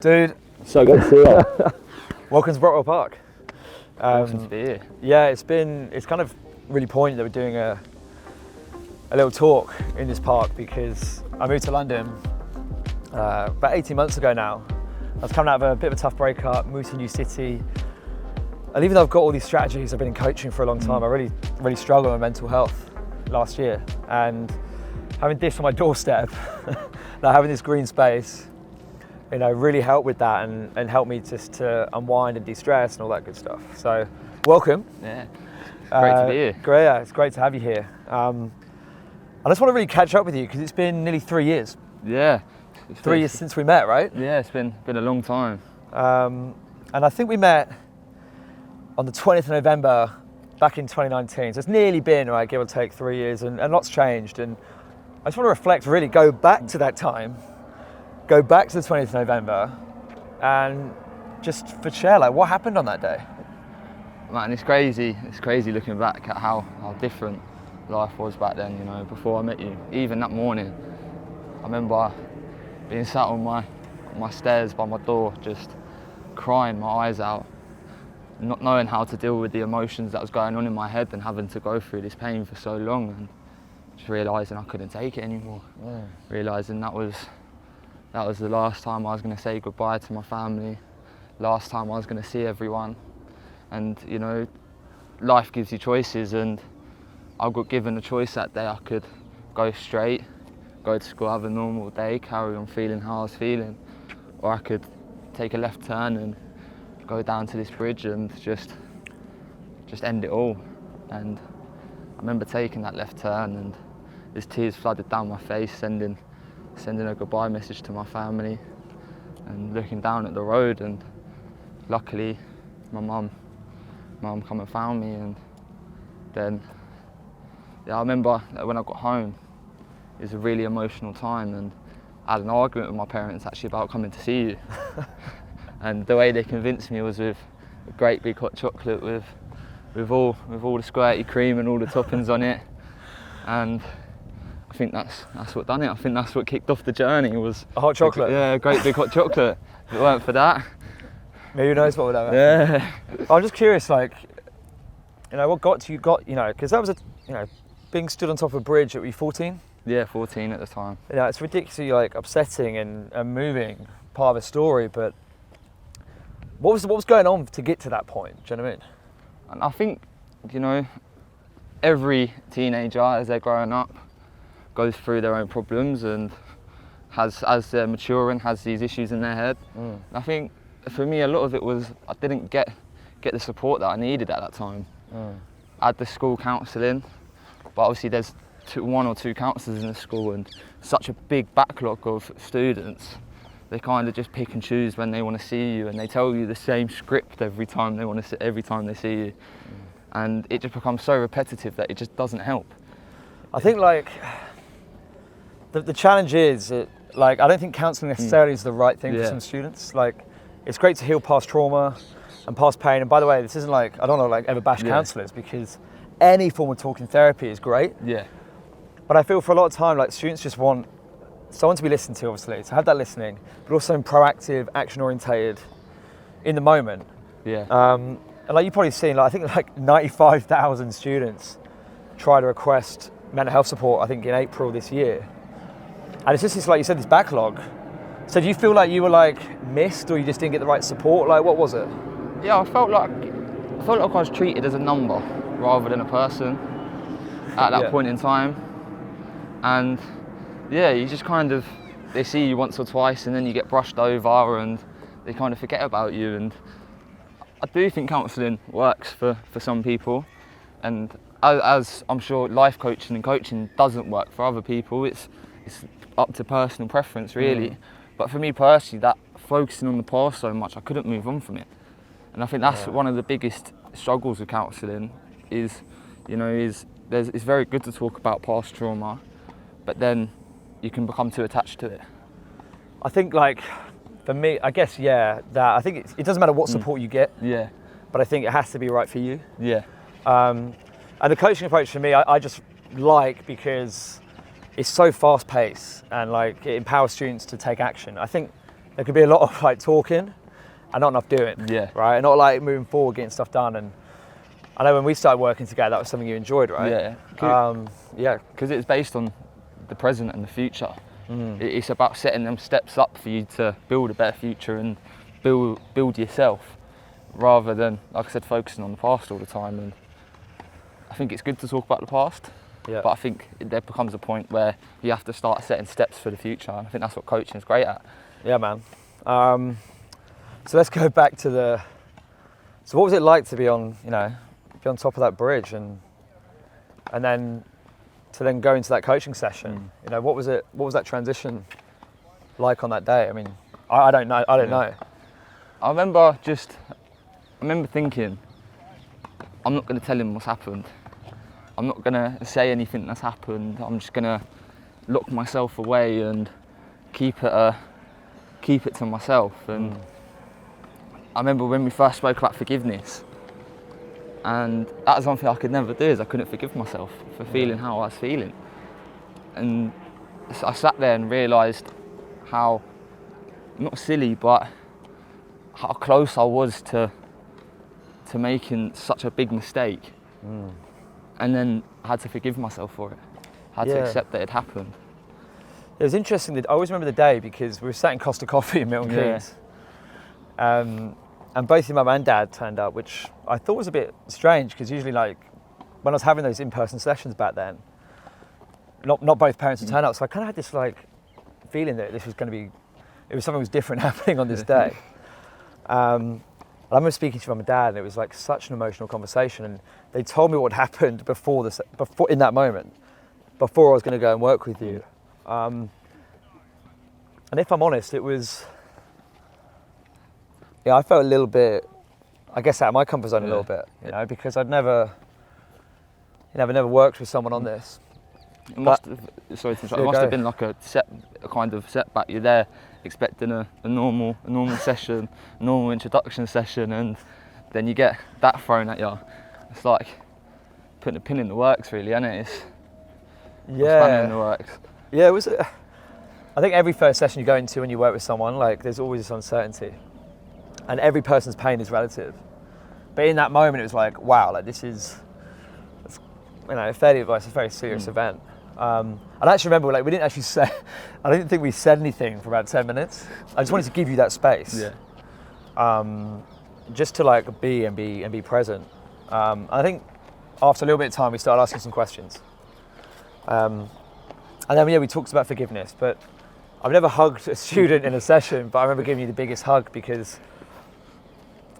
Dude, So good to see you. welcome to Brockwell Park. Awesome to be here. Yeah, it's kind of really poignant that we're doing a little talk in this park because I moved to London about 18 months ago now. I was coming out of a bit of a tough breakup, moved to a new city. And even though I've got all these strategies, I've been in coaching for a long time, I really struggled with mental health last year. And having this on my doorstep, like having this green space, really helped with that and helped me just to unwind and de-stress and all that good stuff. So, welcome. Yeah, great to be here. Great, yeah, it's great to have you here. I just want to really catch up with you because it's been nearly 3 years. Yeah. 3 years since we met, right? Yeah, it's been a long time. And I think we met on the 20th of November back in 2019. So it's nearly been, right, give or take 3 years, and lots changed. And I just want to reflect, really go back to that time, go back to the 20th of November, and just for share, like, what happened on that day? Man, it's crazy. It's crazy looking back at how different life was back then, before I met you. Even that morning, I remember being sat on my stairs by my door, just crying my eyes out, not knowing how to deal with the emotions that was going on in my head and having to go through this pain for so long, and just realising I couldn't take it anymore. Yeah. Realising that was the last time I was going to say goodbye to my family, last time I was going to see everyone. And life gives you choices, and I got given a choice that day. I could go straight, go to school, have a normal day, carry on feeling how I was feeling, or I could take a left turn and go down to this bridge and just end it all. And I remember taking that left turn, and there's tears flooded down my face, sending a goodbye message to my family, and looking down at the road, and luckily my mum come and found me. And then I remember that when I got home, it was a really emotional time, and I had an argument with my parents actually about coming to see you. And the way they convinced me was with a great big hot chocolate with all the squirty cream and all the toppings on it. And I think that's what done it. I think that's what kicked off the journey, was A hot chocolate? Yeah, a great big hot chocolate. If it weren't for that, Maybe who knows what would happen. yeah. I'm just curious, like, what got you, because that was being stood on top of a bridge at 14? Yeah, 14 at the time. It's ridiculously, like, upsetting and moving part of a story, but what was going on to get to that point? Do you know what I mean? And I think, every teenager as they're growing up goes through their own problems, and as they're maturing, has these issues in their head. And I think for me, a lot of it was I didn't get the support that I needed at that time. I had the school counselling, but obviously there's one or two counsellors in the school, and such a big backlog of students. They kind of just pick and choose when they want to see you, and they tell you the same script every time they see you. And it just becomes so repetitive that it just doesn't help. I think, like, the challenge is that, like, I don't think counselling necessarily is the right thing for some students. Like, it's great to heal past trauma and past pain. And by the way, this isn't like, I don't want to, like, ever bash counsellors, because any form of talking therapy is great. Yeah. But I feel for a lot of time, like, students just want someone to be listened to, obviously, to have that listening, but also proactive, action-orientated, in the moment. Yeah. And like you've probably seen, like, I think like 95,000 students try to request mental health support, I think, in April this year. And it's just this, like you said, this backlog. So do you feel like you were, like, missed, or you just didn't get the right support? Like, what was it? Yeah, I felt like I was treated as a number rather than a person at that point in time. And yeah, you just they see you once or twice, and then you get brushed over, and they kind of forget about you. And I do think counselling works for some people, and as I'm sure life coaching and coaching doesn't work for other people. It's up to personal preference, really. But for me personally, that focusing on the past so much, I couldn't move on from it. And I think that's one of the biggest struggles with counselling is it's very good to talk about past trauma, but then you can become too attached to it. I think, like, for me, I guess, that I think it doesn't matter what support you get. Yeah. But I think it has to be right for you. Yeah. And the coaching approach for me, I just like, because it's so fast paced, and, like, it empowers students to take action. I think there could be a lot of like talking and not enough doing. Yeah. Right. And not like moving forward, getting stuff done. And I know when we started working together, that was something you enjoyed, right? Yeah. Because it's based on the present and the future. It's about setting them steps up for you to build a better future and build yourself, rather than, like I said, focusing on the past all the time. And I think it's good to talk about the past, but I think there becomes a point where you have to start setting steps for the future. And I think that's what coaching is great at. Yeah, man. So let's go back to so what was it like to be on top of that bridge and then to then go into that coaching session? You know, what was that transition like on that day? I mean, I don't know. I remember thinking, I'm not going to tell him what's happened. I'm not going to say anything that's happened. I'm just going to lock myself away and keep it to myself. And I remember when we first spoke about forgiveness, and that was one thing I could never do, is I couldn't forgive myself for feeling how I was feeling. And I sat there and realised how, not silly, but how close I was to making such a big mistake. And then I had to forgive myself for it. I had to accept that it happened. It was interesting that I always remember the day because we were sat in Costa Coffee in Milton Keynes. And both your mum and dad turned up, which I thought was a bit strange because usually, like, when I was having those in-person sessions back then, not both parents would turn up. So I kind of had this like feeling that this was going to be, something was different happening on this day. I remember speaking to your mum and dad, and it was like such an emotional conversation. And they told me what happened before in that moment, before I was going to go and work with you. And if I'm honest, it was. Yeah, I felt a little bit, I guess, out of my comfort zone a little bit, because I'd never worked with someone on this. It must have been like a kind of setback. You're there expecting a normal session, a normal introduction session, and then you get that thrown at you. It's like putting a pin in the works, really, isn't it? It's a spanner in the works. Yeah, it was. I think every first session you go into when you work with someone, like, there's always this uncertainty. And every person's pain is relative. But in that moment, it was like, wow, like it's fairly advice, it's a very serious event. And I actually remember, like, we didn't actually say, I don't think we said anything for about 10 minutes. I just wanted to give you that space. Just to like be present. I think after a little bit of time, we started asking some questions. And then, we talked about forgiveness, but I've never hugged a student in a session, but I remember giving you the biggest hug because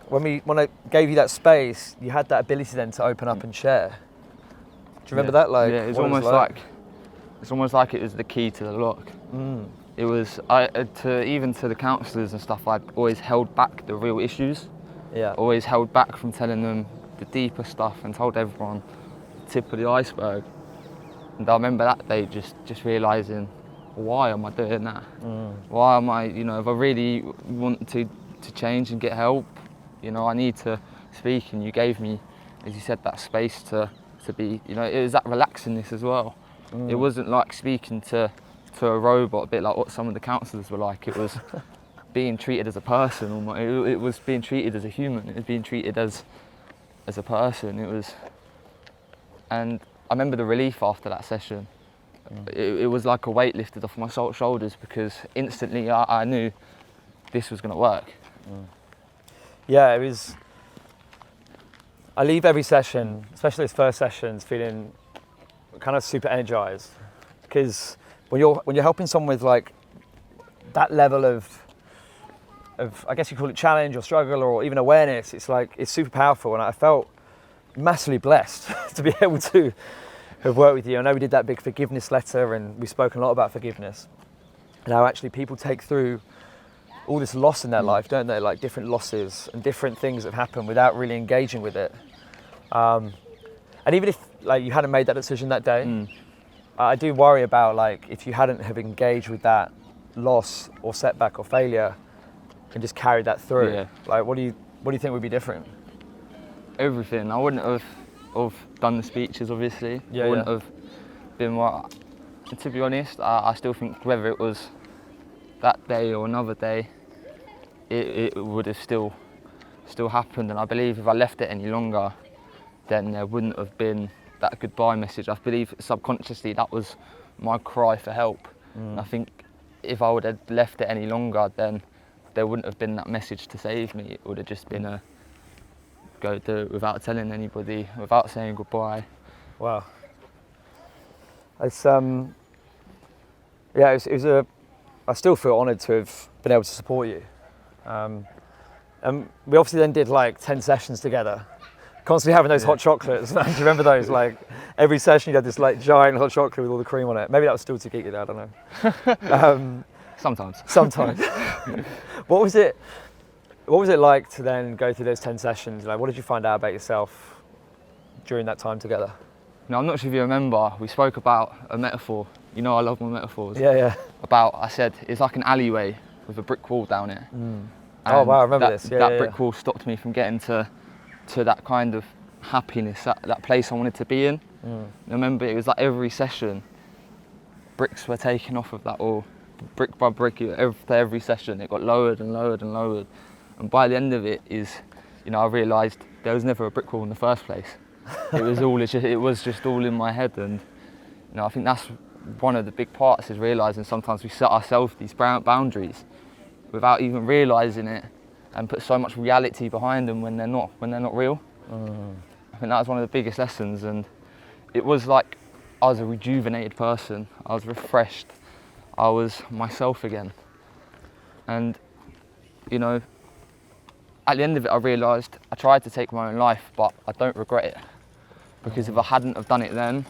when I gave you that space, you had that ability then to open up and share. Do you remember that? Like, it's almost like it was the key to the lock. It was even to the counsellors and stuff. I'd always held back the real issues. Always held back from telling them the deeper stuff and told everyone the tip of the iceberg. And I remember that day just realising, why am I doing that? Why am I? If I really want to change and get help, I need to speak. And you gave me, as you said, that space to be, it was that relaxingness as well. It wasn't like speaking to a robot, a bit like what some of the counsellors were like. It was being treated as a person. It was being treated as a human. It was being treated as a person. And I remember the relief after that session. It was like a weight lifted off my shoulders because instantly I knew this was going to work. Yeah, it was. I leave every session, especially those first sessions, feeling kind of super energized, because when you're helping someone with like that level of I guess you call it challenge or struggle or even awareness, it's super powerful, and I felt massively blessed to be able to have worked with you. I know we did that big forgiveness letter, and we've spoken a lot about forgiveness and how actually people take through all this loss in their life, don't they? Like different losses and different things that happen without really engaging with it. And even if like you hadn't made that decision that day, I do worry about like if you hadn't have engaged with that loss or setback or failure and just carried that through. Like what do you think would be different? Everything. I wouldn't have done the speeches, obviously. I wouldn't have been what. And to be honest, I still think whether it was that day or another day, it would have still happened. And I believe if I left it any longer, then there wouldn't have been that goodbye message. I believe subconsciously that was my cry for help. And I think if I would have left it any longer, then there wouldn't have been that message to save me. It would have just been a go do it without telling anybody, without saying goodbye. Wow. It's yeah, it was a. I still feel honoured to have been able to support you. And we obviously then did like 10 sessions together, constantly having those hot chocolates. Do you remember those? Like every session you had this like giant hot chocolate with all the cream on it. Maybe that was still too geeky there, I don't know. Sometimes. What was it like to then go through those 10 sessions? Like, what did you find out about yourself during that time together? Now, I'm not sure if you remember, we spoke about a metaphor. You know I love my metaphors. Yeah. I said, it's like an alleyway with a brick wall down it. Oh wow, I remember this. That brick wall stopped me from getting to that kind of happiness, that place I wanted to be in. I remember it was like every session, bricks were taken off of that wall, brick by brick. Every session it got lowered and lowered and lowered. And by the end of it I realised there was never a brick wall in the first place. It was just all in my head. And I think that's one of the big parts, is realising sometimes we set ourselves these boundaries without even realising it, and put so much reality behind them when they're not real. I think that was one of the biggest lessons, and it was like I was a rejuvenated person. I was refreshed. I was myself again. And at the end of it, I realised I tried to take my own life, but I don't regret it, because if I hadn't have done it then,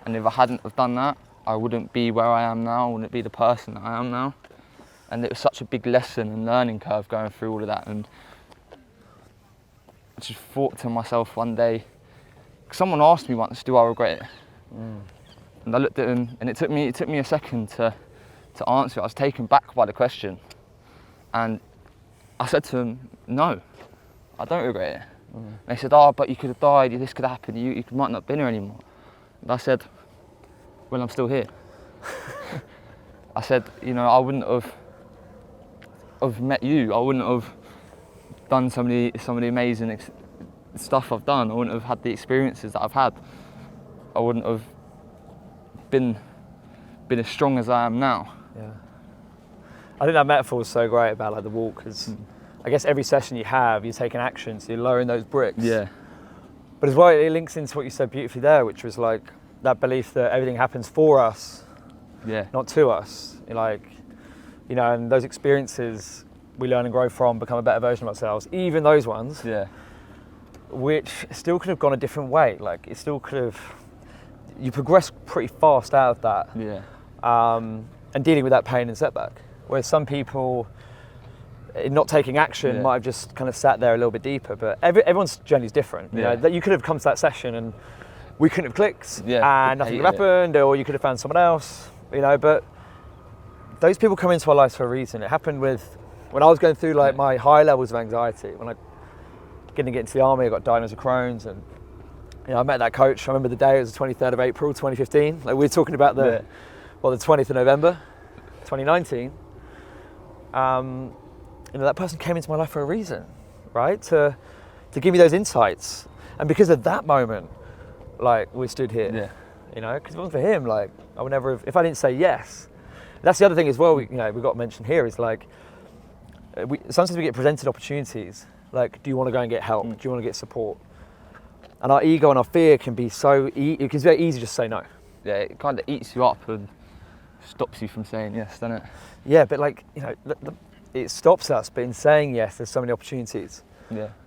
and if I hadn't have done that, I wouldn't be where I am now. I wouldn't be the person that I am now. And it was such a big lesson and learning curve going through all of that. And I just thought to myself one day, someone asked me once, do I regret it? And I looked at him, and it took me a second to answer it. I was taken back by the question. And I said to him, no, I don't regret it. And they said, but you could have died, this could happen, you might not have been here anymore. And I said, well, I'm still here. I said, I wouldn't have met you. I wouldn't have done some of the amazing stuff I've done. I wouldn't have had the experiences that I've had. I wouldn't have been as strong as I am now. Yeah. I think that metaphor is so great about like the walk, because I guess every session you have, you're taking action, so you're lowering those bricks. Yeah. But as well, it links into what you said beautifully there, which was like that belief that everything happens for us, not to us. And those experiences we learn and grow from, become a better version of ourselves, even those ones, which still could have gone a different way. Like it still could have, you progress pretty fast out of that. And dealing with that pain and setback. Whereas some people, in not taking action, might have just kind of sat there a little bit deeper. But everyone's journey is different. That you could have come to that session and we couldn't have clicked, and nothing would have happened, or you could have found someone else. But those people come into our lives for a reason. It happened when I was going through like my high levels of anxiety. When I didn't get into the army, I got diagnosed with Crohn's, and I met that coach. I remember the day, it was the 23rd of April 2015. Like we were talking about the 20th of November 2019. That person came into my life for a reason, right? To give me those insights. And because of that moment, like we stood here, because if it wasn't for him, like I would never have, if I didn't say yes. That's the other thing as well, we got mentioned here, is like, sometimes we get presented opportunities, like, do you want to go and get help? Do you want to get support? And our ego and our fear can be it can be very easy to just say no. Yeah, it kind of eats you up and stops you from saying yes, doesn't it? Yeah, but like, it stops us, but in saying yes, there's so many opportunities.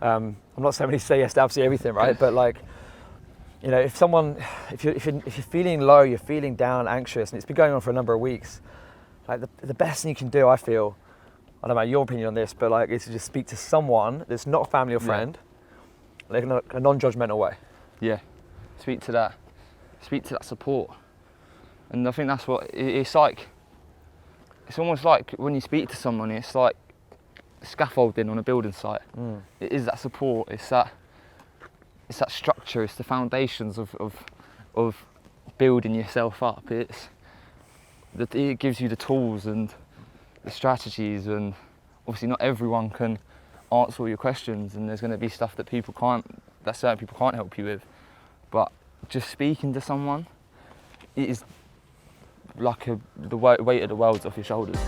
I'm not saying we need to say yes to absolutely everything, right? But like, if you're feeling low, you're feeling down, anxious, and it's been going on for a number of weeks, like the best thing you can do, I feel, I don't know your opinion on this, but like, is to just speak to someone that's not a family or friend, like in a non-judgmental way. Yeah. Speak to that support. And I think that's what it's like. It's almost like when you speak to someone, it's like scaffolding on a building site. It is that support, it's that structure, it's the foundations of building yourself up. It gives you the tools and the strategies and obviously not everyone can answer all your questions, and there's going to be stuff that certain people can't help you with. But just speaking to someone, it is like the weight of the world's off your shoulders.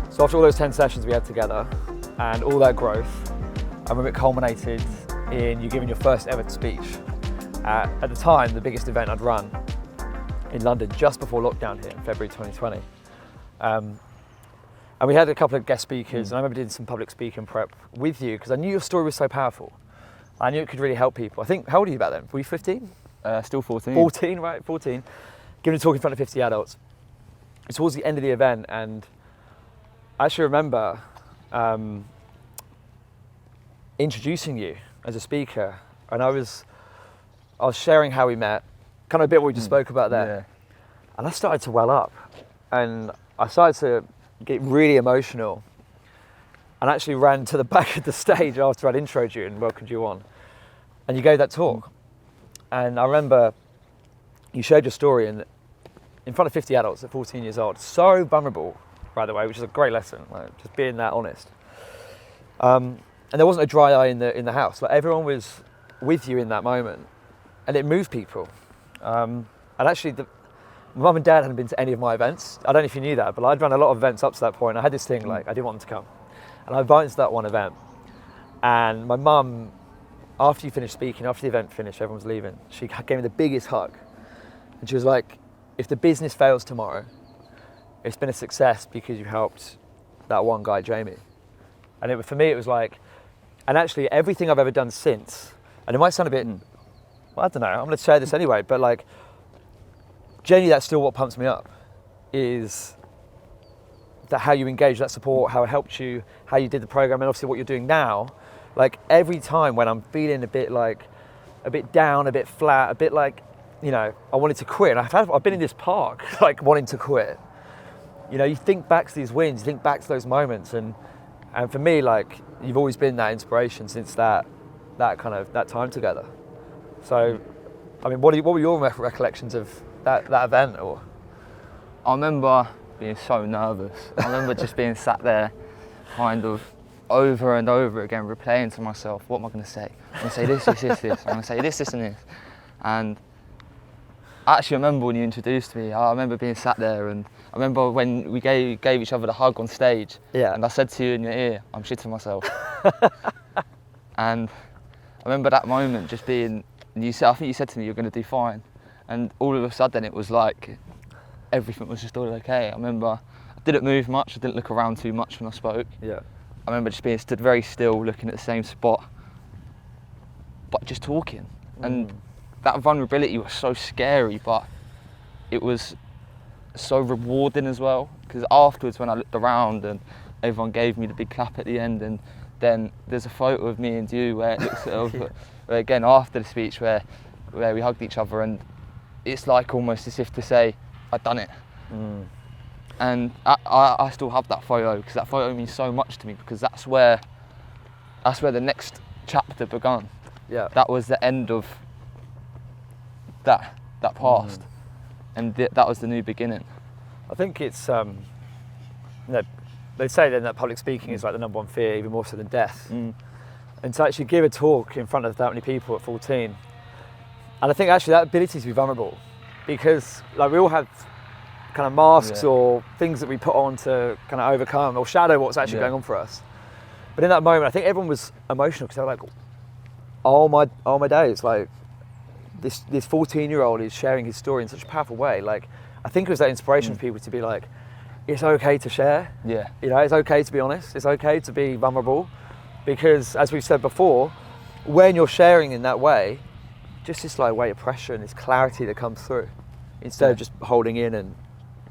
So after all those 10 sessions we had together and all that growth, I remember it culminated in you giving your first ever speech at the time, the biggest event I'd run in London just before lockdown here in February 2020. And we had a couple of guest speakers, and I remember doing some public speaking prep with you because I knew your story was so powerful. I knew it could really help people. I think, how old are you back then? Were you 15? Still 14. 14, right, 14. Giving a talk in front of 50 adults. It was towards the end of the event, and I actually remember introducing you as a speaker, and I was sharing how we met, kind of a bit what we just spoke about there. Yeah. And I started to well up, and I started to get really emotional, and actually ran to the back of the stage after I'd introed you and welcomed you on. And you gave that talk. And I remember you shared your story in front of 50 adults at 14 years old. So vulnerable, by the way, which is a great lesson, like just being that honest. And there wasn't a dry eye in the house. Like everyone was with you in that moment, and it moved people. And actually, my mum and dad hadn't been to any of my events. I don't know if you knew that, but I'd run a lot of events up to that point. I had this thing like I didn't want them to come, and I invited them to that one event. And my mum, after you finished speaking, after the event finished, everyone was leaving. She gave me the biggest hug, and she was like, "If the business fails tomorrow, it's been a success because you helped that one guy, Jamie." And for me, it was like, and actually everything I've ever done since, and it might sound a bit, well, I don't know, I'm going to share this anyway, but like, genuinely that's still what pumps me up, is that how you engage, that support, how it helped you, how you did the program, and obviously what you're doing now. Like every time when I'm feeling a bit down, a bit flat, a bit like, you know, I wanted to quit. And I've been in this park, like wanting to quit. You know, you think back to these wins, you think back to those moments, and for me, like, you've always been that inspiration since that time together. So, I mean, what were your recollections of that event? Or I remember being so nervous. I remember just being sat there, kind of over and over again, replaying to myself, what am I going to say? I'm going to say this, this. I'm going to say this, and this. And I actually remember when you introduced me, I remember being sat there, and I remember when we gave each other the hug on stage, and I said to you in your ear, I'm shitting myself. And I remember that moment just being, I think you said to me, you're going to do fine. And all of a sudden it was like, everything was just all okay. I remember I didn't move much, I didn't look around too much when I spoke. Yeah. I remember just being stood very still, looking at the same spot, but just talking. And that vulnerability was so scary, but it was so rewarding as well. Because afterwards, when I looked around and everyone gave me the big clap at the end, and then there's a photo of me and you where it looks where again after the speech where we hugged each other, and it's like almost as if to say, I've done it. And I still have that photo because that photo means so much to me, because that's where the next chapter began. Yeah. That was the end of that past, and that was the new beginning. I think it's you know, they say then that public speaking is like the number one fear, even more so than death. And to actually give a talk in front of that many people at 14, and I think actually that ability to be vulnerable, because like we all have kind of masks or things that we put on to kind of overcome or shadow what's actually going on for us. But in that moment, I think everyone was emotional because they were like, oh my days, like this 14-year-old is sharing his story in such a powerful way. Like, I think it was that inspiration for people to be like, it's okay to share. Yeah. You know, it's okay to be honest. It's okay to be vulnerable, because as we've said before, when you're sharing in that way, just this like weight of pressure and this clarity that comes through, instead of just holding in and,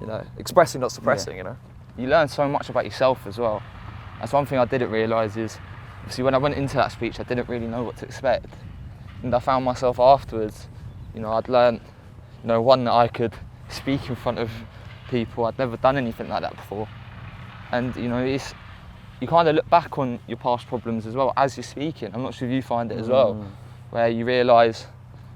you know, expressing, not suppressing. You know, you learn so much about yourself as well. That's one thing I didn't realise is, obviously when I went into that speech, I didn't really know what to expect. And I found myself afterwards, you know, I'd learned, you know, one, that I could speak in front of people. I'd never done anything like that before. And, you know, you kind of look back on your past problems as well as you're speaking. I'm not sure if you find it as well, where you realise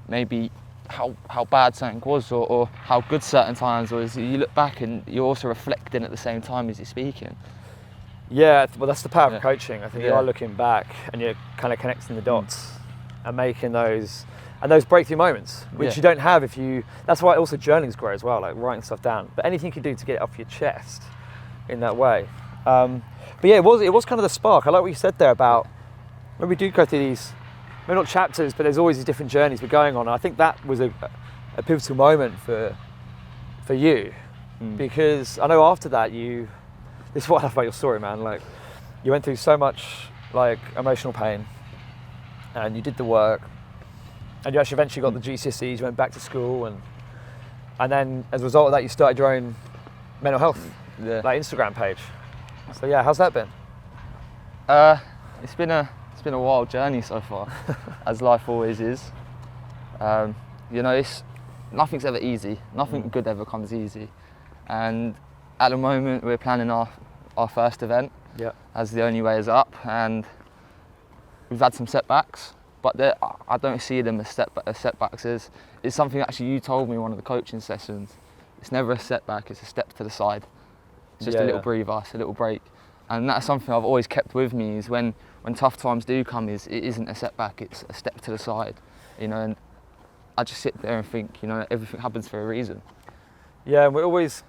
maybe how bad something was or how good certain times was. You look back and you're also reflecting at the same time as you're speaking. Yeah, well, that's the power Yeah. of coaching. I think you Yeah. are looking back and you're kind of connecting the dots and making those breakthrough moments, which Yeah. you don't have if you. That's why also journaling's great as well, like writing stuff down. But anything you can do to get it off your chest in that way. But yeah, it was kind of the spark. I like what you said there about when we do go through these, maybe not chapters, but there's always these different journeys we're going on. And I think that was a pivotal moment for you, because I know after that this is what I love about your story, man. Like, you went through so much like emotional pain, and you did the work, and you actually eventually got the GCSEs. You went back to school, and then as a result of that, you started your own mental health like Instagram page. So yeah, how's that been? It's been a wild journey so far, as life always is. You know, nothing's ever easy. Nothing good ever comes easy, and at the moment we're planning our first event. Yeah. As the only way is up, and we've had some setbacks, but I don't see them as setbacks. It's something actually you told me in one of the coaching sessions. It's never a setback, it's a step to the side. It's just a little breather, it's a little break. And that's something I've always kept with me, is when tough times do come, it isn't a setback, it's a step to the side. You know, and I just sit there and think, you know, everything happens for a reason. Yeah, and we're always,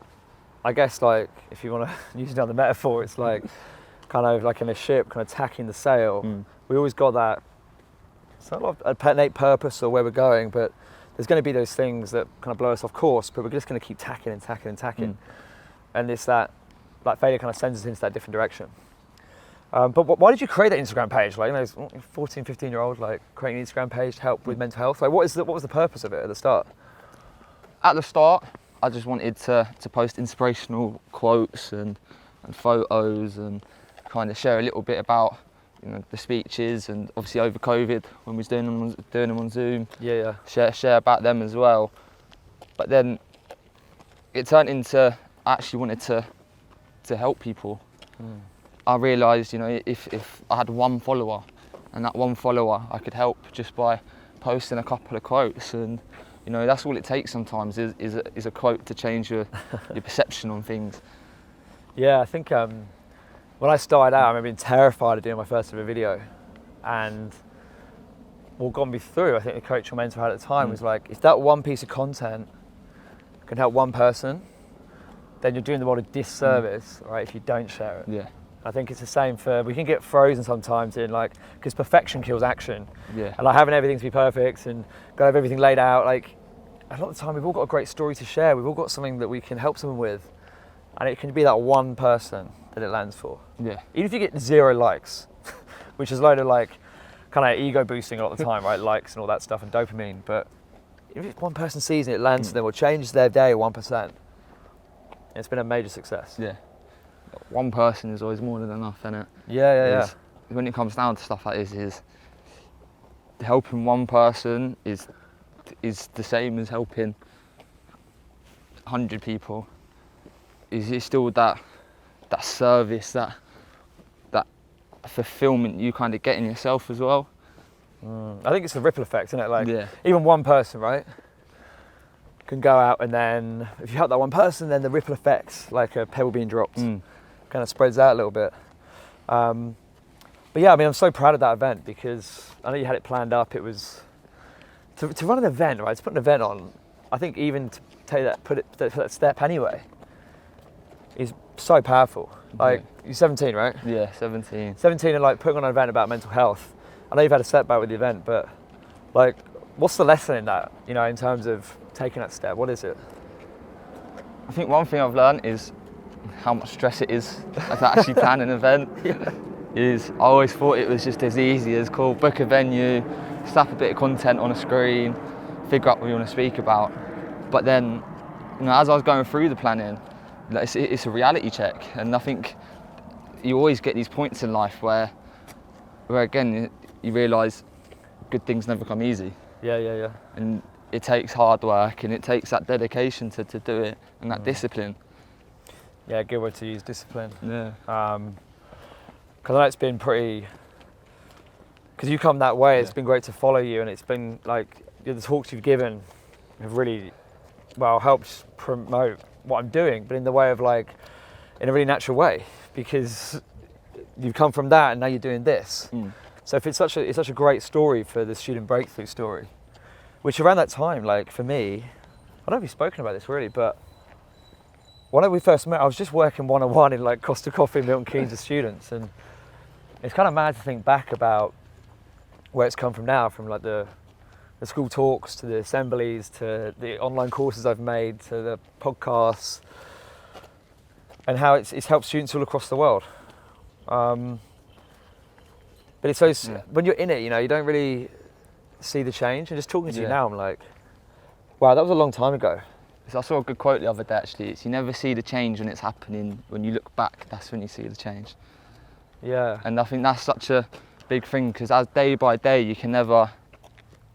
I guess, like, if you want to use another metaphor, it's like kind of like in a ship, kind of tacking the sail. We always got that, it's not a innate purpose or where we're going, but there's going to be those things that kind of blow us off course, but we're just going to keep tacking and tacking and tacking. And it's that, like, failure kind of sends us into that different direction. But why did you create that Instagram page? Like, you know, 14, 15-year-old, like, creating an Instagram page to help with mental health. Like, what was the purpose of it at the start? At the start, I just wanted to post inspirational quotes and photos and kind of share a little bit about, you know, the speeches, and obviously over COVID when we was doing them on Zoom. Yeah. Share about them as well. But then it turned into, I actually wanted to help people. I realised, you know, if I had one follower, and that one follower I could help just by posting a couple of quotes, and you know, that's all it takes sometimes is a quote to change your perception on things. Yeah, I think when I started out, I remember being terrified of doing my first ever video, and what got me through, I think the coach on mental health at the time was like, if that one piece of content can help one person, then you're doing the world a disservice, right, if you don't share it. Yeah. I think it's the same we can get frozen sometimes in, like, because perfection kills action. Yeah. And like having everything to be perfect and gotta have everything laid out, like, a lot of the time we've all got a great story to share, we've all got something that we can help someone with, and it can be that one person that it lands for. Yeah. Even if you get 0 likes, which is a load of, like, kind of ego boosting a lot of the time, right, likes and all that stuff and dopamine, but if one person sees it lands to them or changes their day 1%, it's been a major success. Yeah. One person is always more than enough, isn't it? Yeah. When it comes down to stuff like this, is helping one person is the same as helping 100 people. Is still that service, that fulfillment you kind of get in yourself as well. I think it's a ripple effect, isn't it? Like, Yeah. even one person, right, can go out, and then if you help that one person, then the ripple effects, like a pebble being dropped, kind of spreads out a little bit. But yeah, I mean, I'm so proud of that event, because I know you had it planned up. It was to run an event, right? To put an event on, I think even to put that step anyway, is so powerful. Like, you're 17, right? Yeah, 17. 17 and like putting on an event about mental health. I know you've had a setback with the event, but like, what's the lesson in that, you know, in terms of taking that step? What is it? I think one thing I've learned is how much stress it is to actually plan an event. I always thought it was just as easy as, cool, book a venue, slap a bit of content on a screen, figure out what you want to speak about. But then, you know, as I was going through the planning, it's a reality check, and I think you always get these points in life where again you realise good things never come easy. Yeah. And it takes hard work, and it takes that dedication to do it, and that discipline. Yeah, good word to use, discipline. Yeah. Because I know it's been pretty, because you come that way, it's been great to follow you, and it's been like the talks you've given have really, well, helped promote what I'm doing, but in the way of like, in a really natural way, because you've come from that and now you're doing this. So if it's such a great story for the student breakthrough story, which around that time, like for me, I don't know if you've spoken about this really, but when we first met, I was just working one-on-one in like Costa Coffee, Milton Keynes with students, and it's kind of mad to think back about where it's come from now, from like the school talks to the assemblies to the online courses I've made to the podcasts, and how it's helped students all across the world. But it's so, when you're in it, you know, you don't really see the change. And just talking to you now, I'm like, wow, that was a long time ago. So I saw a good quote the other day actually. It's you never see the change when it's happening. When you look back, that's when you see the change. Yeah. And I think that's such a big thing, because as day by day, you can never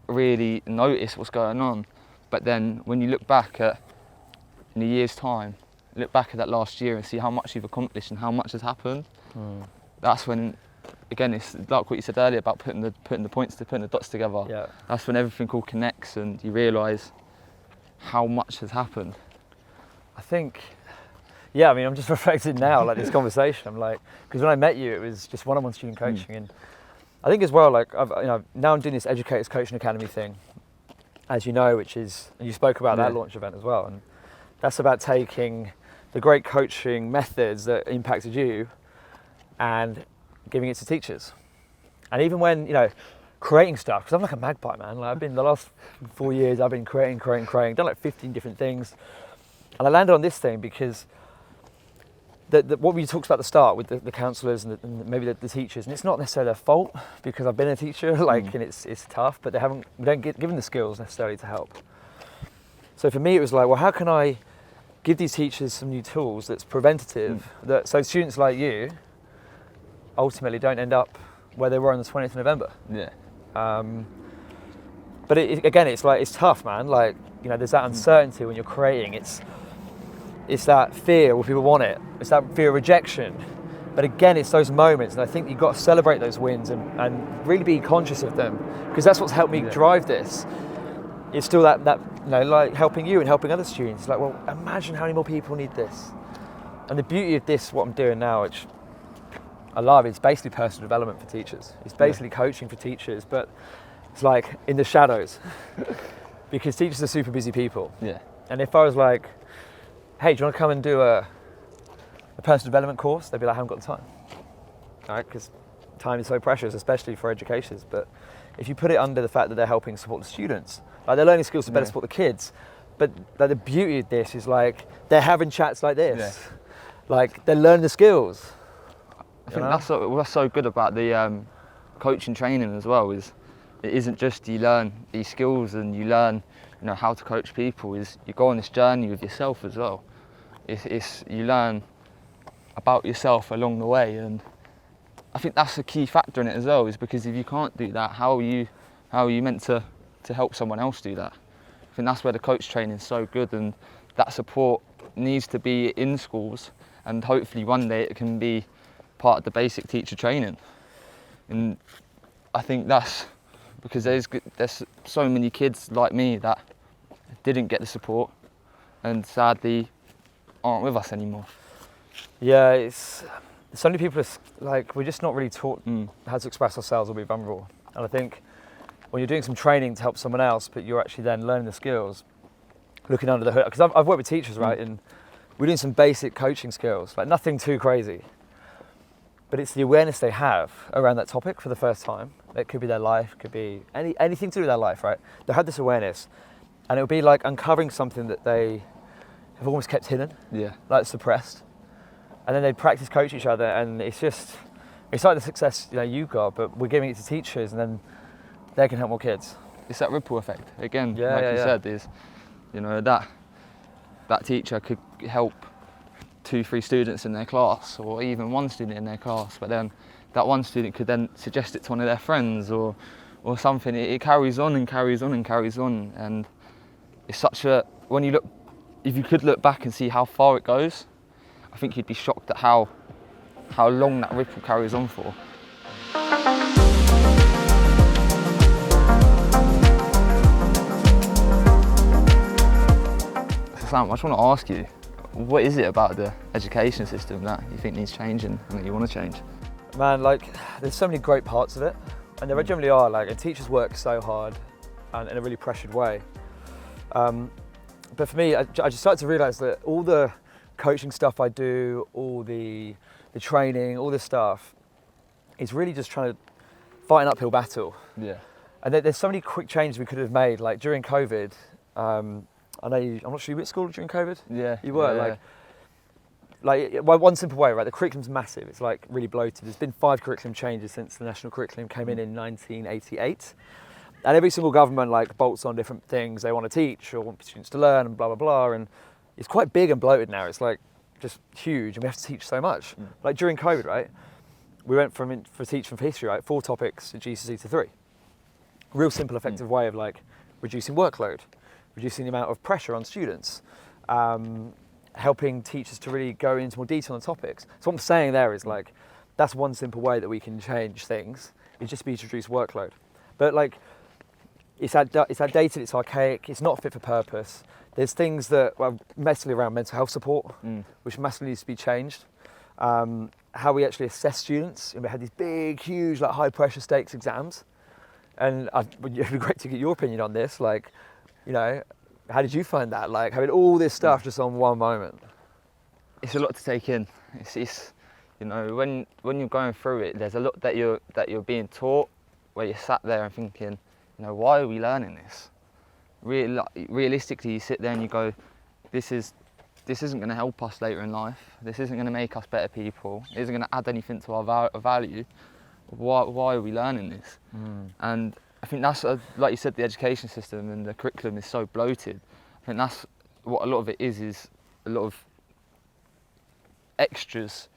really notice what's going on. But then when you look back in a year's time, look back at that last year and see how much you've accomplished and how much has happened, that's when, again, it's like what you said earlier about putting the dots together. Yeah. That's when everything all connects and you realise how much has happened. I think, yeah, I mean, I'm just reflecting now, like this conversation. I'm like, because when I met you, it was just one-on-one student coaching, and I think as well, like, now I'm doing this Educators Coaching Academy thing, as you know, which is, and you spoke about that launch event as well, and that's about taking the great coaching methods that impacted you and giving it to teachers. And even when, you know, creating stuff, because I'm like a magpie, man. Like, I've been, the last 4 years, I've been creating, done like 15 different things. And I landed on this thing because what we talked about at the start with the counsellors and maybe the teachers, and it's not necessarily their fault, because I've been a teacher, like, and it's tough, but we don't give them the skills necessarily to help. So for me, it was like, well, how can I give these teachers some new tools that's preventative, so students like you ultimately don't end up where they were on the 20th of November. Yeah. But again, it's like, it's tough, man. Like, you know, there's that uncertainty when you're creating. It's that fear when people want it. It's that fear of rejection. But again, it's those moments, and I think you've got to celebrate those wins and really be conscious of them, because that's what's helped me drive this. It's still that you know, like helping you and helping other students. Like, well, imagine how many more people need this. And the beauty of this, what I'm doing now, which I love, is basically personal development for teachers. It's basically coaching for teachers, but it's like in the shadows, because teachers are super busy people. Yeah. And if I was like, hey, do you want to come and do a personal development course? They'd be like, I haven't got the time. All right, because time is so precious, especially for educators. But if you put it under the fact that they're helping support the students, like, they're learning skills to better support the kids. But like, the beauty of this is like, they're having chats like this. Like, they're learning the skills. I think what's so good about the coaching training as well is it isn't just you learn these skills and you learn, you know, how to coach people. Is you go on this journey with yourself as well. It's you learn about yourself along the way, and I think that's a key factor in it as well. Is because if you can't do that, how are you meant to help someone else do that? I think that's where the coach training is so good, and that support needs to be in schools, and hopefully one day it can be part of the basic teacher training. And I think that's because there's so many kids like me that didn't get the support and sadly aren't with us anymore. Yeah, it's so many people are like, we're just not really taught how to express ourselves or be vulnerable. And I think when you're doing some training to help someone else, but you're actually then learning the skills, looking under the hood, because I've worked with teachers, right, and we're doing some basic coaching skills, like nothing too crazy. But it's the awareness they have around that topic for the first time. It could be their life, could be anything to do with their life, right? They have this awareness, and it'll be like uncovering something that they have almost kept hidden, like suppressed. And then they practice coach each other, and it's like the success, you know, you got, but we're giving it to teachers, and then they can help more kids. It's that ripple effect again. You said, is, you know, that teacher could help 2-3 students in their class, or even one student in their class, but then that one student could then suggest it to one of their friends or something. It carries on and carries on and carries on, and it's such a, if you could look back and see how far it goes, I think you'd be shocked at how long that ripple carries on for. So Sam, I just want to ask you, what is it about the education system that you think needs changing and that you want to change? Man, like, there's so many great parts of it, and there generally are, like, and teachers work so hard and in a really pressured way. But for me, I just started to realise that all the coaching stuff I do, all the training, all this stuff, is really just trying to fight an uphill battle. Yeah. And there's so many quick changes we could have made, like during COVID. I know I'm not sure you were at school during COVID. Yeah. You were, yeah, like well, one simple way, right? The curriculum's massive. It's like really bloated. There's been 5 curriculum changes since the national curriculum came in 1988. And every single government like bolts on different things they want to teach or want students to learn and blah, blah, blah. And it's quite big and bloated now. It's like just huge and we have to teach so much. Like during COVID, right? We went for teach from history, right? 4 topics at GCSE to 3. Real simple, effective way of like reducing workload, reducing the amount of pressure on students, helping teachers to really go into more detail on topics. So what I'm saying there is like, that's one simple way that we can change things, is just be to reduce workload. But like, it's outdated, it's archaic, it's not fit for purpose. There's things that are massively around mental health support, which massively needs to be changed. How we actually assess students, and we had these big, huge, like high pressure stakes exams. And it'd be great to get your opinion on this. Like, you know, how did you find that? Like having all this stuff just on one moment. It's a lot to take in. It's you know, when you're going through it, there's a lot that you're being taught, where you're sat there and thinking, you know, why are we learning this? Realistically, you sit there and you go, this isn't going to help us later in life. This isn't going to make us better people. It isn't going to add anything to our value. Why are we learning this? And I think that's, like you said, the education system and the curriculum is so bloated. I think that's what a lot of it is a lot of extras,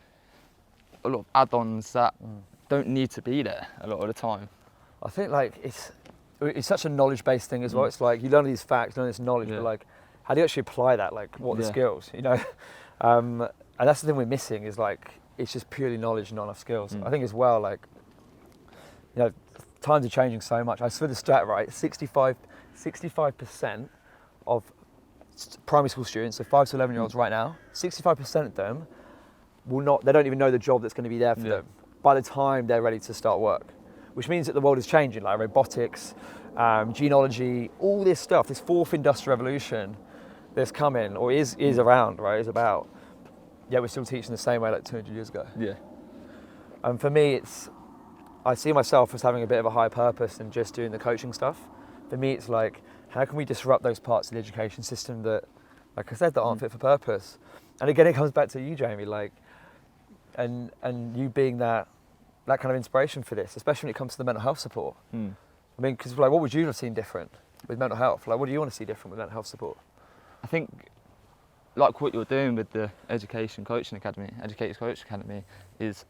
a lot of add-ons that don't need to be there a lot of the time. I think like it's such a knowledge-based thing as well. It's like you learn these facts, learn this knowledge, but like, how do you actually apply that? Like, what are the skills, you know? And that's the thing we're missing is like, it's just purely knowledge and not enough skills. I think as well, like, you know, times are changing so much. I saw the stat, right, 65% of primary school students, so 5 to 11-year-olds right now, 65% of them they don't even know the job that's going to be there for them by the time they're ready to start work. Which means that the world is changing, like robotics, genealogy, all this stuff, this 4th industrial revolution that's coming, or is around, right, is about, we're still teaching the same way like 200 years ago. Yeah. And for me, I see myself as having a bit of a higher purpose than just doing the coaching stuff. For me, it's like, how can we disrupt those parts of the education system that, like I said, that aren't fit for purpose? And again, it comes back to you, Jamie, like, and you being that kind of inspiration for this, especially when it comes to the mental health support. I mean, because like, what would you have seen different with mental health? Like, what do you want to see different with mental health support? I think, like what you're doing with the Educators Coaching Academy, is,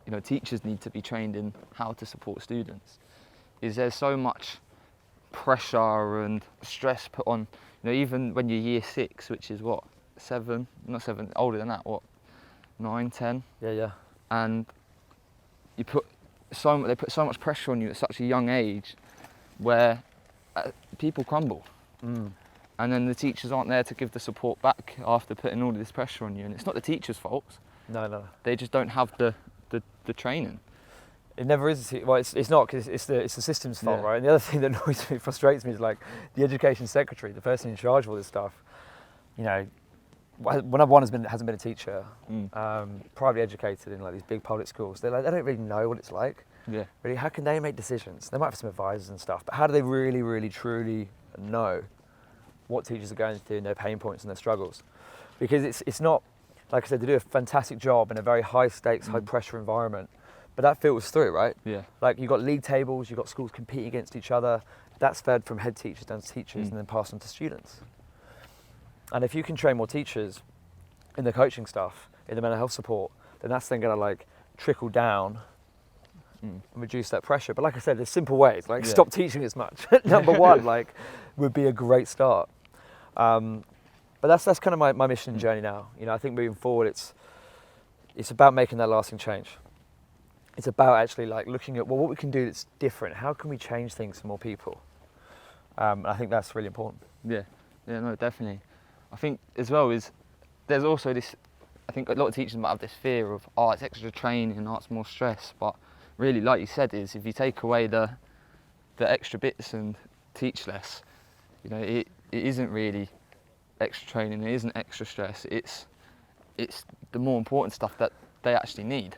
you know, teachers need to be trained in how to support students. There's so much pressure and stress put on, you know, even when you're year 6, which is what, 7, not 7, older than that, what, 9, 10? Yeah. And they put so much pressure on you at such a young age, where people crumble. And then the teachers aren't there to give the support back after putting all of this pressure on you. And it's not the teachers' fault. No. They just don't have the training. It never is. Well, it's not, because it's the system's fault, right? And the other thing that annoys me, frustrates me, is like the education secretary, the person in charge of all this stuff. You know, when one hasn't been a teacher, privately educated in like these big public schools, they don't really know what it's like. Yeah. Really, how can they make decisions? They might have some advisors and stuff, but how do they really, really, truly know what teachers are going through and their pain points and their struggles? Because it's not, like I said, they do a fantastic job in a very high stakes, high pressure environment, but that filters through, right? Yeah. Like you've got league tables, you've got schools competing against each other. That's fed from head teachers down to teachers and then passed on to students. And if you can train more teachers in the coaching stuff, in the mental health support, then that's then going to like trickle down and reduce that pressure. But like I said, there's simple ways, like stop teaching as much. Number one, like, would be a great start. But that's kind of my mission and journey now. You know, I think moving forward, it's about making that lasting change. It's about actually like looking at, well, what we can do that's different. How can we change things for more people? I think that's really important. Yeah, no, definitely. I think as well is there's also this. I think a lot of teachers might have this fear of, oh, it's extra training, oh, it's more stress. But really, like you said, is if you take away the extra bits and teach less, you know, it isn't really extra training. It isn't extra stress. It's the more important stuff that they actually need.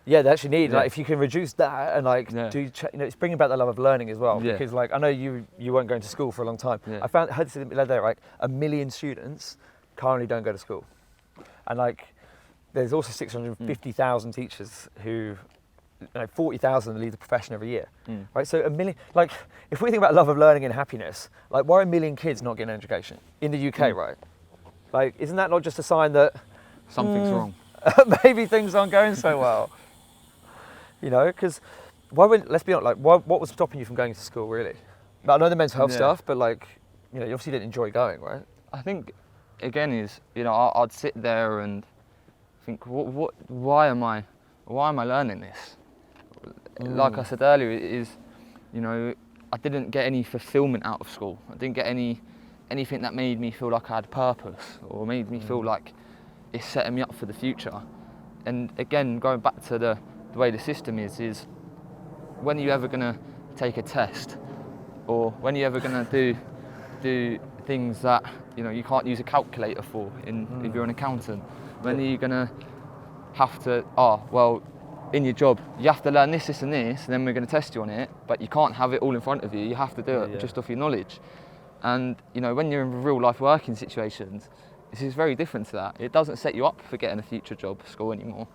Yeah, they actually need, Yeah. like, if you can reduce that and like it's bringing back the love of learning as well. Yeah. Because like I know you weren't going to school for a long time. Yeah. I heard the other day, like 1 million students currently don't go to school, and like there's also 650,000 teachers who, 40,000 leave the profession every year, right? So 1 million, like if we think about love of learning and happiness, like why are 1 million kids not getting an education in the UK, right? Like, isn't that not just a sign that Something's wrong. maybe things aren't going so well? You know, because let's be honest, like, what was stopping you from going to school, really? Like, I know the mental health stuff, but like, you obviously didn't enjoy going, right? I think, again, is, I'd sit there and think, why am I learning this? Like I said earlier, it is, I didn't get any fulfillment out of school. I didn't get anything that made me feel like I had purpose or made me feel like it's setting me up for the future. And again, going back to the way the system is when are you ever going to take a test, or when are you ever going to do things that you can't use a calculator for if you're an accountant? When are you going to have to, in your job you have to learn this and this, and then we're going to test you on it, but you can't have it all in front of you. You have to do it just off your knowledge. And when you're in real life working situations, this is very different to that. It doesn't set you up for getting a future job, school anymore.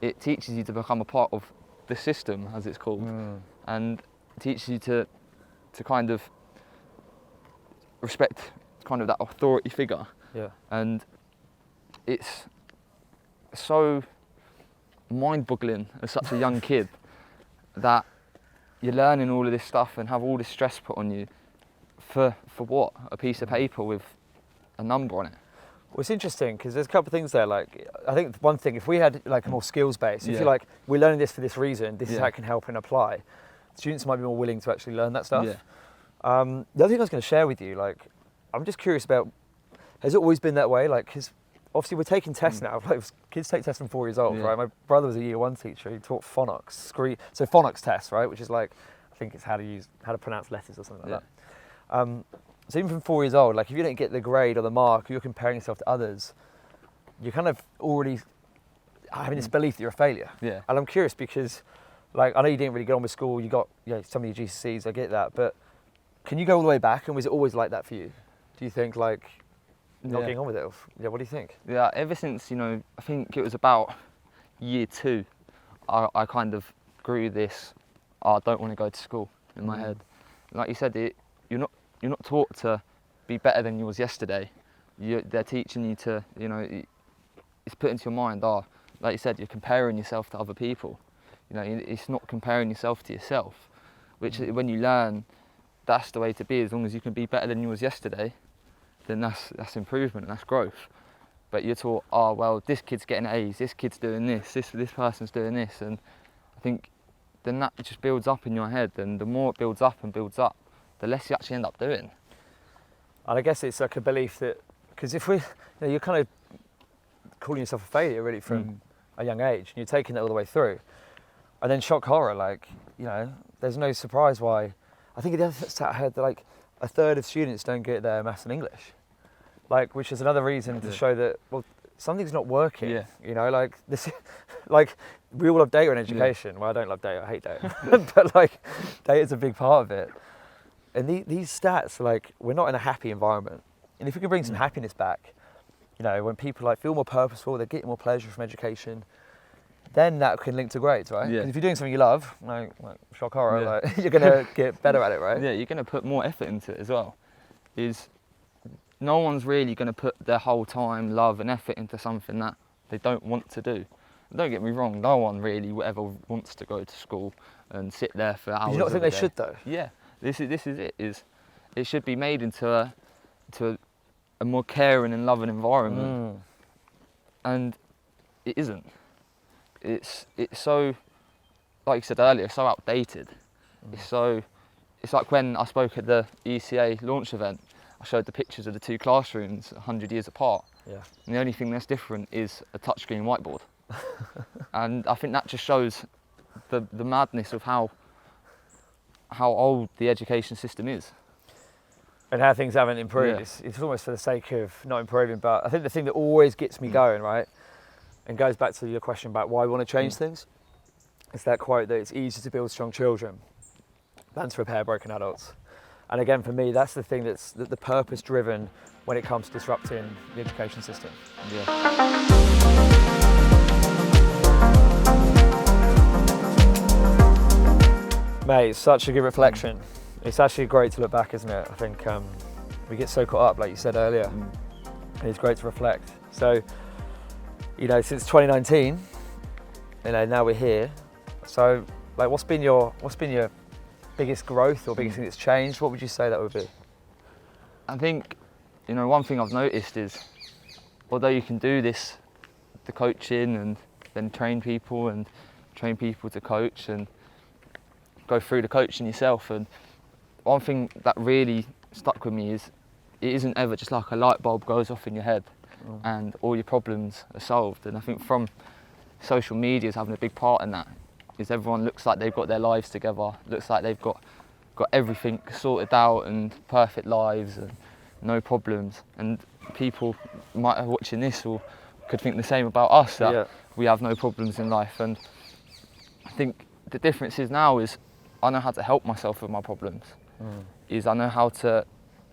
It teaches you to become a part of the system, as it's called, and teaches you to kind of respect kind of that authority figure. Yeah. And it's so mind-boggling as such a young kid that you're learning all of this stuff and have all this stress put on you for what? A piece of paper with a number on it. Well, it's interesting because there's a couple of things there. Like, I think one thing, if we had like a more skills-based, if you're like, we're learning this for this reason, this is how it can help and apply, students might be more willing to actually learn that stuff. Yeah. The other thing I was going to share with you, like, I'm just curious about, has it always been that way? Like, because obviously we're taking tests now. Like, kids take tests from 4 years old, right? My brother was a year 1 teacher. He taught phonics, so phonics tests, right? Which is like, I think it's how to pronounce letters or something like that. So even from 4 years old, like if you don't get the grade or the mark, or you're comparing yourself to others, you're kind of already having this belief that you're a failure. Yeah. And I'm curious because, like, I know you didn't really get on with school. You got some of your GCSEs. I get that, but can you go all the way back? And was it always like that for you? Do you think like not getting on with it? What do you think? Yeah, ever since I think it was about year 2, I kind of grew this. I don't want to go to school in my head. Like you said, you're not taught to be better than you was yesterday. They're teaching you to, it's put into your mind, like you said, you're comparing yourself to other people. It's not comparing yourself to yourself, which when you learn, that's the way to be. As long as you can be better than you was yesterday, then that's improvement and that's growth. But you're taught, this kid's getting A's, this kid's doing this person's doing this, and I think then that just builds up in your head, and the more it builds up, the less you actually end up doing. And I guess it's like a belief that, because if you're kind of calling yourself a failure really from a young age, and you're taking that all the way through, and then shock horror, like, there's no surprise why. I think the other stat I heard that like 1/3 of students don't get their maths and English, like, which is another reason to show that, well, something's not working. Yeah. Like this, like we all love data in education. Yeah. Well, I don't love data, I hate data, but like data is a big part of it. And these stats, like, we're not in a happy environment. And if we can bring some happiness back, when people like feel more purposeful, they're getting more pleasure from education, then that can link to grades, right? Yeah. If you're doing something you love, like shock horror, like, you're gonna get better at it, right? Yeah, you're gonna put more effort into it as well. No one's really gonna put their whole time, love and effort into something that they don't want to do. Don't get me wrong, no one really ever wants to go to school and sit there for hours. Do you not think they should though? Yeah. This is it. It should be made into a more caring and loving environment, and it isn't. It's so, like you said earlier, so outdated. It's like when I spoke at the ECA launch event, I showed the pictures of the two classrooms 100 years apart. Yeah. And the only thing that's different is a touchscreen whiteboard. And I think that just shows the madness of how old the education system is. And how things haven't improved. Yeah. It's almost for the sake of not improving, but I think the thing that always gets me going, right, and goes back to your question about why we want to change things, is that quote that it's easier to build strong children than to repair broken adults. And again, for me, that's the thing that's the purpose driven when it comes to disrupting the education system. Yeah. Mate, it's such a good reflection. It's actually great to look back, isn't it? I think we get so caught up, like you said earlier, and it's great to reflect. So, since 2019, now we're here. So, like, what's been your biggest growth or biggest thing that's changed? What would you say that would be? I think, one thing I've noticed is, although you can do this, the coaching, and then train people to coach and go through the coaching yourself, and one thing that really stuck with me is it isn't ever just like a light bulb goes off in your head and all your problems are solved. And I think from social media is having a big part in that, is everyone looks like they've got their lives together, looks like they've got everything sorted out and perfect lives and no problems. And people might have watching this or could think the same about us, that we have no problems in life. And I think the difference is now is I know how to help myself with my problems. Is I know how to.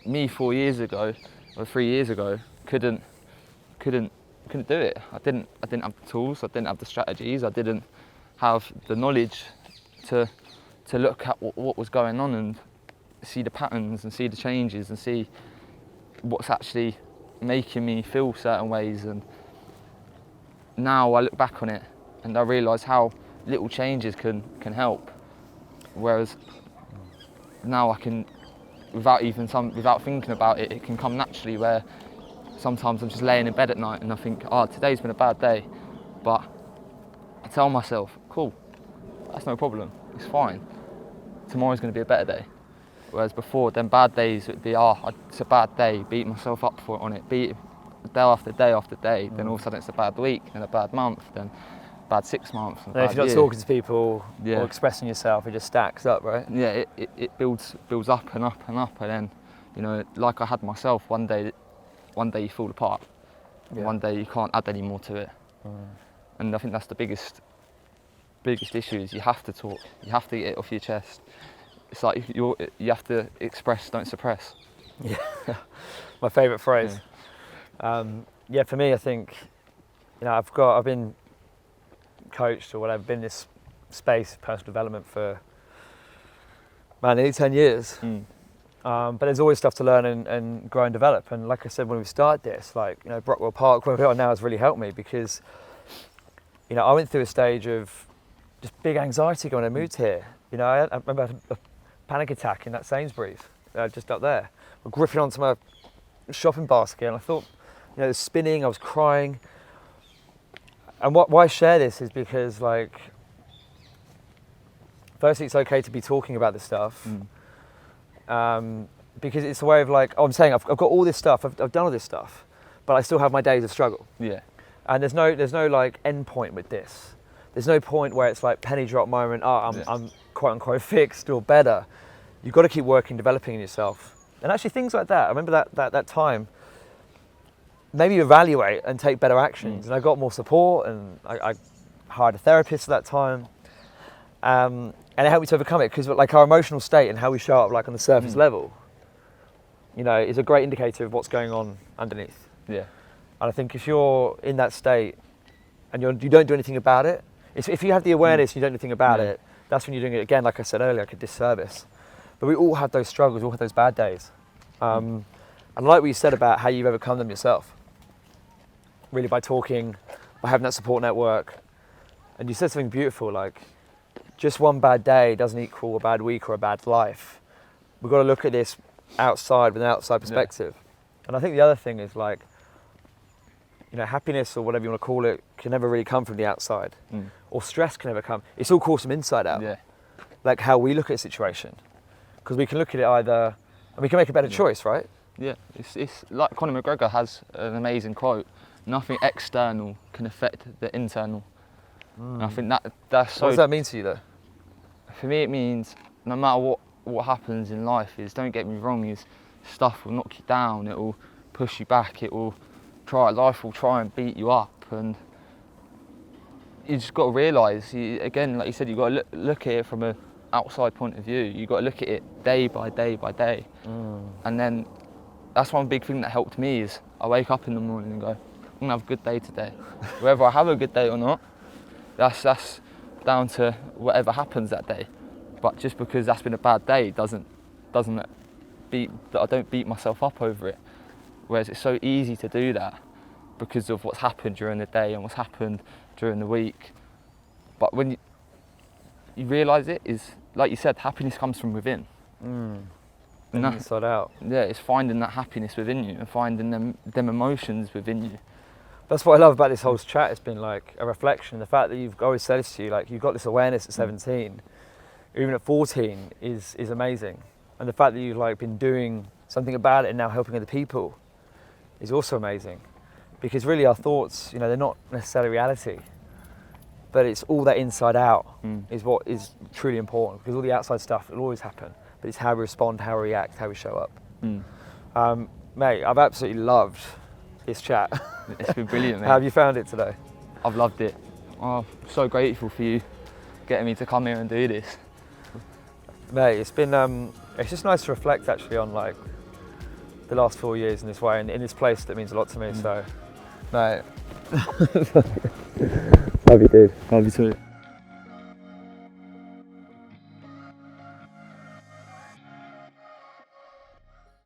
Me 4 years ago or 3 years ago couldn't do it. I didn't have the tools. I didn't have the strategies. I didn't have the knowledge to look at what was going on and see the patterns and see the changes and see what's actually making me feel certain ways. And now I look back on it and I realise how little changes can help. Whereas now I can, without thinking about it, it can come naturally, where sometimes I'm just laying in bed at night and I think, today's been a bad day. But I tell myself, cool, that's no problem, it's fine. Tomorrow's going to be a better day. Whereas before, then bad days would be, it's a bad day, beat myself up for it on it, beat it day after day after day. Then all of a sudden it's a bad week, then a bad month, then bad 6 months. And if you're not talking to people or expressing yourself, it just stacks up, right? Yeah, it builds up and up and up, and then, like I had myself, one day you fall apart, and one day you can't add any more to it. And I think that's the biggest issue, is you have to talk, you have to get it off your chest. It's like you have to express, don't suppress. Yeah, my favourite phrase. Yeah. For me, I think, I've been coached or whatever, been in this space of personal development for nearly 10 years. But there's always stuff to learn and grow and develop. And like I said, when we started this, Brockwell Park, where we are now, has really helped me, because, I went through a stage of just big anxiety when I moved here. I remember I had a panic attack in that Sainsbury's, just up there. I was gripping onto my shopping basket and I thought, it was spinning, I was crying. And why I share this is because, firstly, it's okay to be talking about this stuff. Because it's a way of I'm saying I've got all this stuff, I've done all this stuff, but I still have my days of struggle. Yeah. And there's no end point with this. There's no point where it's penny drop moment, I'm quote unquote fixed or better. You've got to keep working, developing in yourself. And actually things like that, I remember that time, maybe evaluate and take better actions. And I got more support, and I hired a therapist at that time. And it helped me to overcome it, because our emotional state and how we show up on the surface level, is a great indicator of what's going on underneath. Yeah. And I think if you're in that state and you don't do anything about it, if you have the awareness and you don't do anything about it, that's when you're doing it, again, like I said earlier, like a disservice. But we all have those struggles, we all have those bad days. And I like what you said about how you've overcome them yourself. Really by talking, by having that support network. And you said something beautiful, just one bad day doesn't equal a bad week or a bad life. We've got to look at this outside with an outside perspective. And I think the other thing is happiness or whatever you want to call it can never really come from the outside, or stress can never come. It's all caused from inside out. Yeah. How we look at a situation, because we can look at it either, and we can make a better choice, right? Yeah, it's like Conor McGregor has an amazing quote: "Nothing external can affect the internal." And I think that's so. What does that mean to you though? For me, it means no matter what happens in life, don't get me wrong, stuff will knock you down, it will push you back, life will try and beat you up, and you just got to realise, again, like you said, you've got to look at it from an outside point of view. You've got to look at it day by day by day. And then that's one big thing that helped me is I wake up in the morning and go, I'm going to have a good day today. Whether I have a good day or not, that's down to whatever happens that day. But just because that's been a bad day doesn't beat that I don't beat myself up over it. Whereas it's so easy to do that because of what's happened during the day and what's happened during the week. But when you realise it, is like you said, happiness comes from within. Inside out. Yeah, it's finding that happiness within you and finding them emotions within you. That's what I love about this whole chat. It's been like a reflection. The fact that you've always said this to you, like you've got this awareness at 17, even at 14, is amazing. And the fact that you've like been doing something about it and now helping other people is also amazing. Because really our thoughts, they're not necessarily reality, but it's all that inside out is what is truly important. Because all the outside stuff will always happen, but it's how we respond, how we react, how we show up. Mate, I've absolutely loved this chat. It's been brilliant, mate. How have you found it today? I've loved it. Oh, I'm so grateful for you getting me to come here and do this. Mate, it's been it's just nice to reflect actually on like the last 4 years in this way and in this place that means a lot to me. So, mate, love you, dude. Love you too.